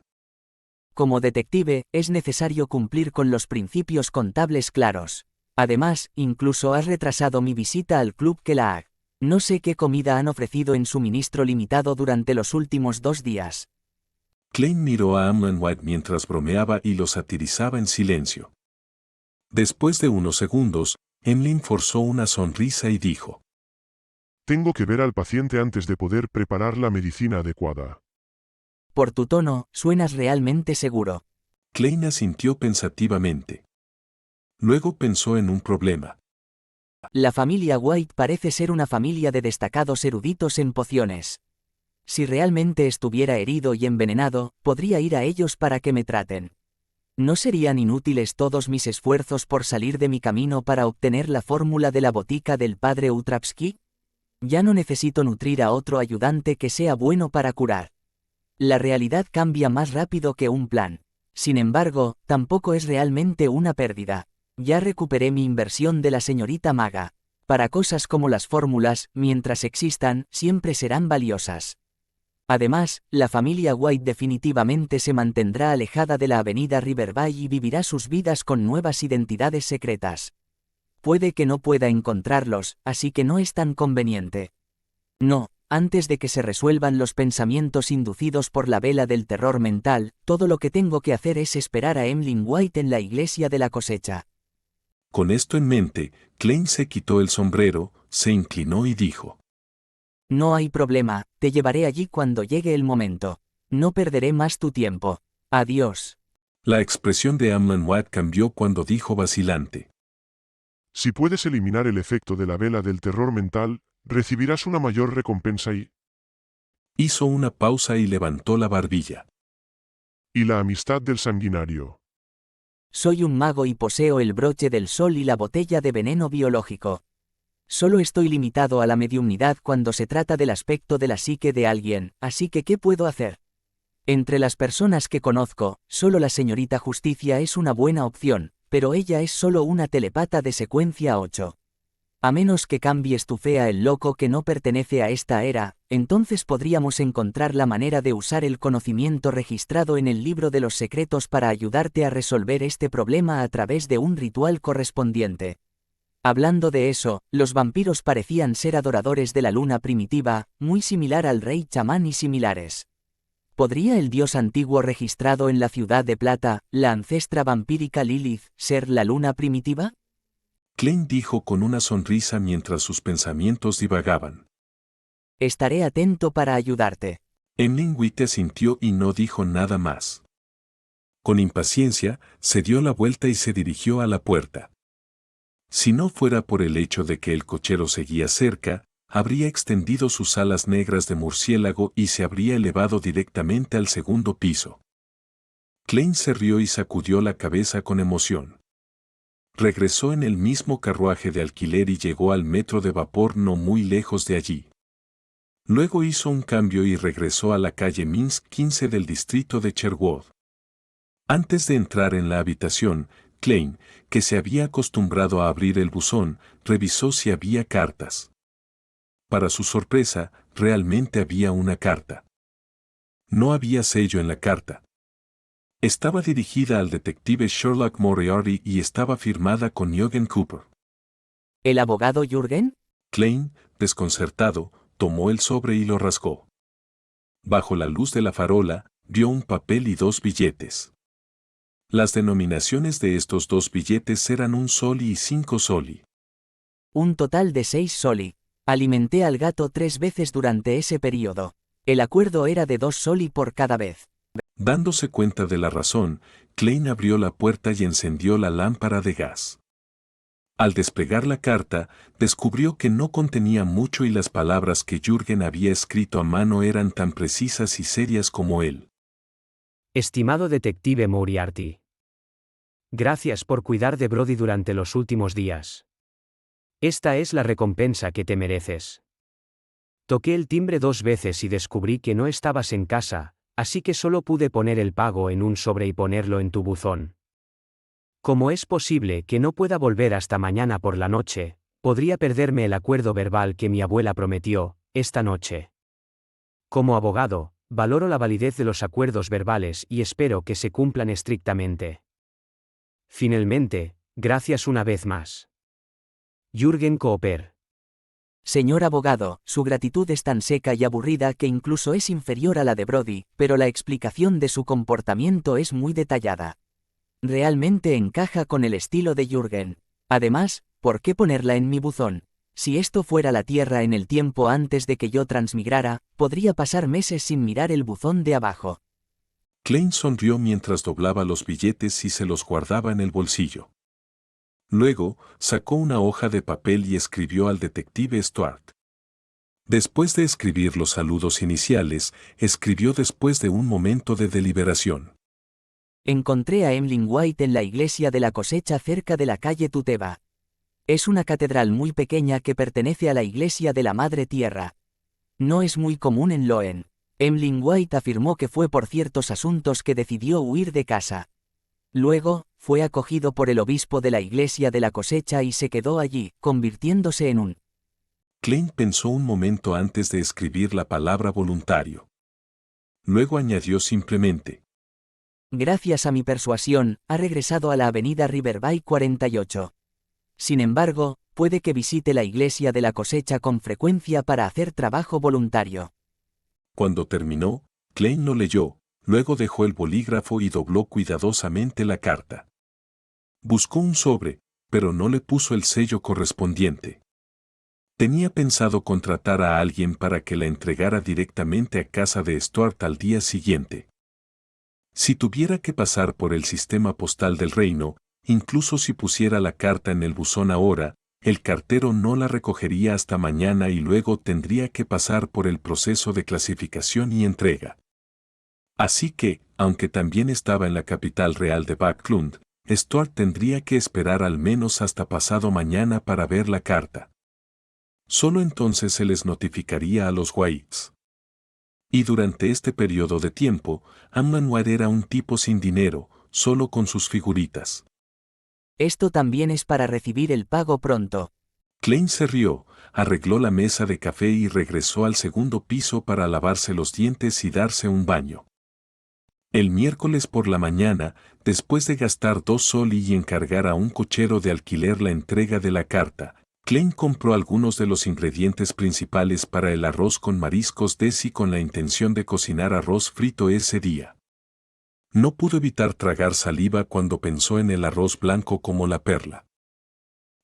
Como detective, es necesario cumplir con los principios contables claros. Además, incluso has retrasado mi visita al Club Kellogg. No sé qué comida han ofrecido en suministro limitado durante los últimos 2 días. Klein miró a Emlyn White mientras bromeaba y lo satirizaba en silencio. Después de unos segundos, Emlyn forzó una sonrisa y dijo: Tengo que ver al paciente antes de poder preparar la medicina adecuada. Por tu tono, suenas realmente seguro. Klein asintió pensativamente. Luego pensó en un problema. La familia White parece ser una familia de destacados eruditos en pociones. Si realmente estuviera herido y envenenado, podría ir a ellos para que me traten. ¿No serían inútiles todos mis esfuerzos por salir de mi camino para obtener la fórmula de la botica del padre Utravsky? Ya no necesito nutrir a otro ayudante que sea bueno para curar. La realidad cambia más rápido que un plan. Sin embargo, tampoco es realmente una pérdida. Ya recuperé mi inversión de la señorita maga. Para cosas como las fórmulas, mientras existan, siempre serán valiosas. Además, la familia White definitivamente se mantendrá alejada de la avenida Riverbay y vivirá sus vidas con nuevas identidades secretas. Puede que no pueda encontrarlos, así que no es tan conveniente. No, antes de que se resuelvan los pensamientos inducidos por la vela del terror mental, todo lo que tengo que hacer es esperar a Emlyn White en la iglesia de la cosecha. Con esto en mente, Klein se quitó el sombrero, se inclinó y dijo: No hay problema, te llevaré allí cuando llegue el momento. No perderé más tu tiempo. Adiós. La expresión de Emlyn White cambió cuando dijo vacilante: Si puedes eliminar el efecto de la vela del terror mental, recibirás una mayor recompensa y Hizo una pausa y levantó la barbilla. la amistad del sanguinario. Soy un mago y poseo el broche del sol y la botella de veneno biológico. Solo estoy limitado a la mediumnidad cuando se trata del aspecto de la psique de alguien, así que ¿qué puedo hacer? Entre las personas que conozco, solo la señorita Justicia es una buena opción, pero ella es solo una telepata de secuencia 8. A menos que cambies tu fe a el loco que no pertenece a esta era, entonces podríamos encontrar la manera de usar el conocimiento registrado en el libro de los secretos para ayudarte a resolver este problema a través de un ritual correspondiente. Hablando de eso, los vampiros parecían ser adoradores de la luna primitiva, muy similar al rey chamán y similares. ¿Podría el dios antiguo registrado en la ciudad de Plata, la ancestra vampírica Lilith, ser la luna primitiva? Klein dijo con una sonrisa mientras sus pensamientos divagaban. Estaré atento para ayudarte. Emlyn White asintió y no dijo nada más. Con impaciencia, se dio la vuelta y se dirigió a la puerta. Si no fuera por el hecho de que el cochero seguía cerca, habría extendido sus alas negras de murciélago y se habría elevado directamente al segundo piso. Klein se rió y sacudió la cabeza con emoción. Regresó en el mismo carruaje de alquiler y llegó al metro de vapor no muy lejos de allí. Luego hizo un cambio y regresó a la calle Minsk 15 del distrito de Sherwood. Antes de entrar en la habitación, Klein, que se había acostumbrado a abrir el buzón, revisó si había cartas. Para su sorpresa, realmente había una carta. No había sello en la carta. Estaba dirigida al detective Sherlock Moriarty y estaba firmada con Jürgen Cooper. ¿El abogado Jürgen? Klein, desconcertado, tomó el sobre y lo rasgó. Bajo la luz de la farola, vio un papel y 2 billetes. Las denominaciones de estos 2 billetes eran 1 soli y 5 soli. Un total de 6 soli. Alimenté al gato 3 veces durante ese período. El acuerdo era de 2 soli por cada vez. Dándose cuenta de la razón, Klein abrió la puerta y encendió la lámpara de gas. Al desplegar la carta, descubrió que no contenía mucho y las palabras que Jürgen había escrito a mano eran tan precisas y serias como él. Estimado detective Moriarty. Gracias por cuidar de Brody durante los últimos días. Esta es la recompensa que te mereces. Toqué el timbre 2 veces y descubrí que no estabas en casa, así que solo pude poner el pago en un sobre y ponerlo en tu buzón. Como es posible que no pueda volver hasta mañana por la noche, podría perderme el acuerdo verbal que mi abuela prometió, esta noche. Como abogado, valoro la validez de los acuerdos verbales y espero que se cumplan estrictamente. Finalmente, gracias una vez más. Jürgen Cooper. Señor abogado, su gratitud es tan seca y aburrida que incluso es inferior a la de Brody, pero la explicación de su comportamiento es muy detallada. Realmente encaja con el estilo de Jürgen. Además, ¿por qué ponerla en mi buzón? Si esto fuera la Tierra en el tiempo antes de que yo transmigrara, podría pasar meses sin mirar el buzón de abajo. Klein sonrió mientras doblaba los billetes y se los guardaba en el bolsillo. Luego, sacó una hoja de papel y escribió al detective Stuart. Después de escribir los saludos iniciales, escribió después de un momento de deliberación. Encontré a Emlyn White en la iglesia de la cosecha cerca de la calle Tuteba. Es una catedral muy pequeña que pertenece a la iglesia de la Madre Tierra. No es muy común en Loen. Emlyn White afirmó que fue por ciertos asuntos que decidió huir de casa. Luego, fue acogido por el obispo de la iglesia de la cosecha y se quedó allí, convirtiéndose en un... Klein pensó un momento antes de escribir la palabra voluntario. Luego añadió simplemente: Gracias a mi persuasión, ha regresado a la avenida Riverbay 48. Sin embargo, puede que visite la iglesia de la cosecha con frecuencia para hacer trabajo voluntario. Cuando terminó, Klein lo leyó, luego dejó el bolígrafo y dobló cuidadosamente la carta. Buscó un sobre, pero no le puso el sello correspondiente. Tenía pensado contratar a alguien para que la entregara directamente a casa de Stuart al día siguiente. Si tuviera que pasar por el sistema postal del reino, incluso si pusiera la carta en el buzón ahora, el cartero no la recogería hasta mañana y luego tendría que pasar por el proceso de clasificación y entrega. Así que, aunque también estaba en la capital real de Backlund, Stuart tendría que esperar al menos hasta pasado mañana para ver la carta. Solo entonces se les notificaría a los Whites. Y durante este periodo de tiempo, Amman White era un tipo sin dinero, solo con sus figuritas. Esto también es para recibir el pago pronto. Klein se rió, arregló la mesa de café y regresó al segundo piso para lavarse los dientes y darse un baño. El miércoles por la mañana, después de gastar 2 sol y encargar a un cochero de alquiler la entrega de la carta, Klein compró algunos de los ingredientes principales para el arroz con mariscos Desi con la intención de cocinar arroz frito ese día. No pudo evitar tragar saliva cuando pensó en el arroz blanco como la perla.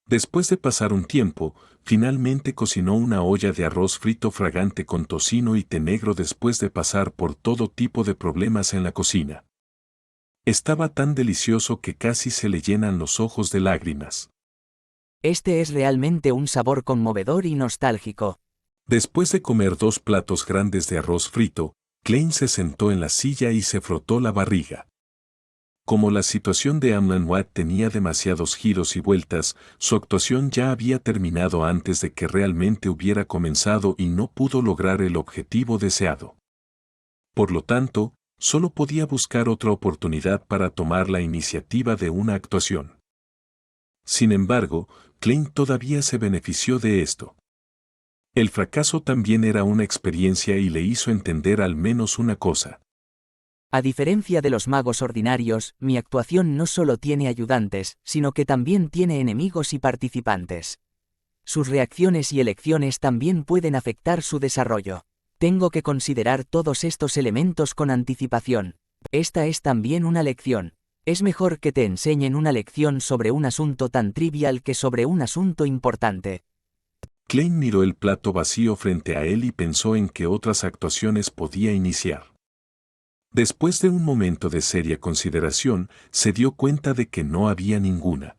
Después de pasar un tiempo, finalmente cocinó una olla de arroz frito fragante con tocino y té negro después de pasar por todo tipo de problemas en la cocina. Estaba tan delicioso que casi se le llenan los ojos de lágrimas. Este es realmente un sabor conmovedor y nostálgico. Después de comer 2 platos grandes de arroz frito, Klein se sentó en la silla y se frotó la barriga. Como la situación de Amman White tenía demasiados giros y vueltas, su actuación ya había terminado antes de que realmente hubiera comenzado y no pudo lograr el objetivo deseado. Por lo tanto, solo podía buscar otra oportunidad para tomar la iniciativa de una actuación. Sin embargo, Klein todavía se benefició de esto. El fracaso también era una experiencia y le hizo entender al menos una cosa. A diferencia de los magos ordinarios, mi actuación no solo tiene ayudantes, sino que también tiene enemigos y participantes. Sus reacciones y elecciones también pueden afectar su desarrollo. Tengo que considerar todos estos elementos con anticipación. Esta es también una lección. Es mejor que te enseñen una lección sobre un asunto tan trivial que sobre un asunto importante. Klein miró el plato vacío frente a él y pensó en qué otras actuaciones podía iniciar. Después de un momento de seria consideración, se dio cuenta de que no había ninguna.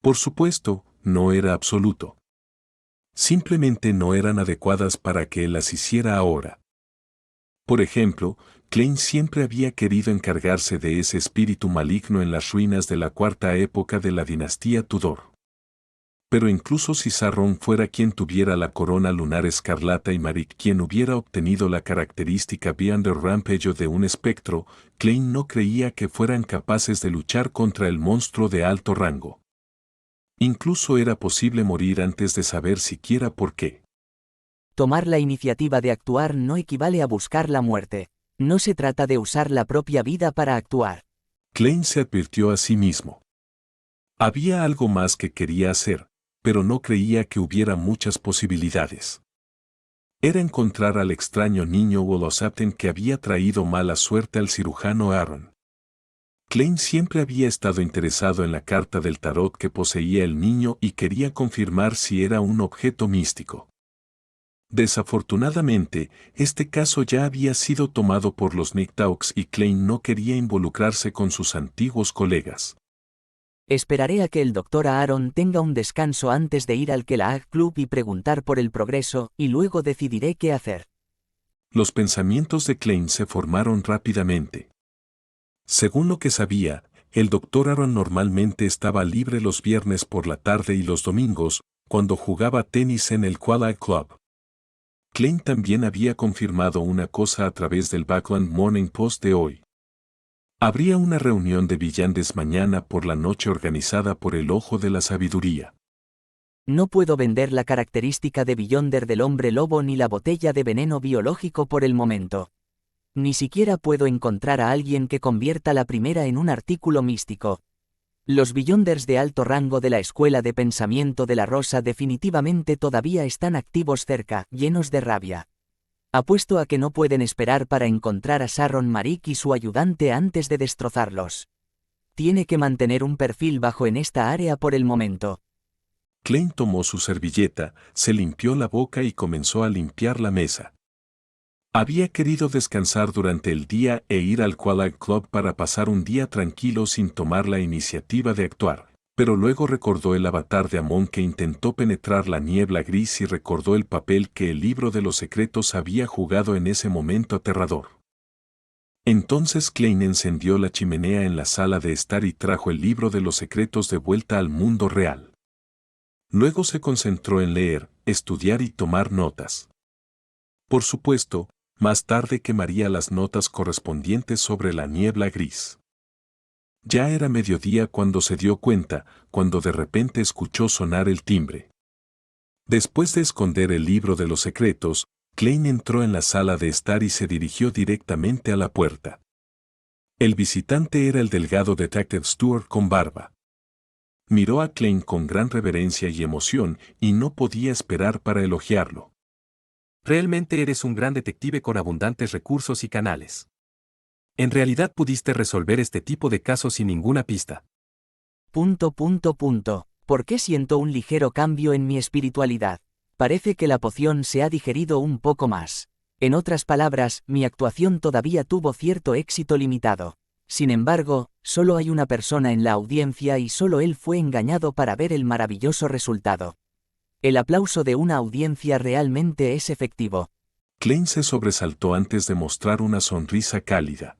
Por supuesto, no era absoluto. Simplemente no eran adecuadas para que él las hiciera ahora. Por ejemplo, Klein siempre había querido encargarse de ese espíritu maligno en las ruinas de la cuarta época de la dinastía Tudor. Pero incluso si Sauron fuera quien tuviera la corona lunar escarlata y Marik quien hubiera obtenido la característica Beyond the Rampage de un espectro, Klein no creía que fueran capaces de luchar contra el monstruo de alto rango. Incluso era posible morir antes de saber siquiera por qué. Tomar la iniciativa de actuar no equivale a buscar la muerte. No se trata de usar la propia vida para actuar. Klein se advirtió a sí mismo. Había algo más que quería hacer, pero no creía que hubiera muchas posibilidades. Era encontrar al extraño niño Wolosapten que había traído mala suerte al cirujano Aaron. Klein siempre había estado interesado en la carta del tarot que poseía el niño y quería confirmar si era un objeto místico. Desafortunadamente, este caso ya había sido tomado por los Nighthawks y Klein no quería involucrarse con sus antiguos colegas. Esperaré a que el Dr. Aaron tenga un descanso antes de ir al Kellaagh Club y preguntar por el progreso, y luego decidiré qué hacer. Los pensamientos de Klein se formaron rápidamente. Según lo que sabía, el Dr. Aaron normalmente estaba libre los viernes por la tarde y los domingos, cuando jugaba tenis en el Kellaagh Club. Klein también había confirmado una cosa a través del Backland Morning Post de hoy. Habría una reunión de villanes mañana por la noche organizada por el Ojo de la Sabiduría. No puedo vender la característica de Beyonder del hombre lobo ni la botella de veneno biológico por el momento. Ni siquiera puedo encontrar a alguien que convierta la primera en un artículo místico. Los Beyonders de alto rango de la Escuela de Pensamiento de la Rosa definitivamente todavía están activos cerca, llenos de rabia. Apuesto a que no pueden esperar para encontrar a Sauron Marik y su ayudante antes de destrozarlos. Tiene que mantener un perfil bajo en esta área por el momento. Klein tomó su servilleta, se limpió la boca y comenzó a limpiar la mesa. Había querido descansar durante el día e ir al Kellaagh Club para pasar un día tranquilo sin tomar la iniciativa de actuar, pero luego recordó el avatar de Amon que intentó penetrar la niebla gris y recordó el papel que el libro de los secretos había jugado en ese momento aterrador. Entonces Klein encendió la chimenea en la sala de estar y trajo el libro de los secretos de vuelta al mundo real. Luego se concentró en leer, estudiar y tomar notas. Por supuesto, más tarde quemaría las notas correspondientes sobre la niebla gris. Ya era mediodía cuando se dio cuenta, cuando de repente escuchó sonar el timbre. Después de esconder el libro de los secretos, Klein entró en la sala de estar y se dirigió directamente a la puerta. El visitante era el delgado Detective Stewart con barba. Miró a Klein con gran reverencia y emoción y no podía esperar para elogiarlo. Realmente eres un gran detective con abundantes recursos y canales. En realidad pudiste resolver este tipo de casos sin ninguna pista. ¿Por qué siento un ligero cambio en mi espiritualidad? Parece que la poción se ha digerido un poco más. En otras palabras, mi actuación todavía tuvo cierto éxito limitado. Sin embargo, solo hay una persona en la audiencia y solo él fue engañado para ver el maravilloso resultado. El aplauso de una audiencia realmente es efectivo. Klein se sobresaltó antes de mostrar una sonrisa cálida.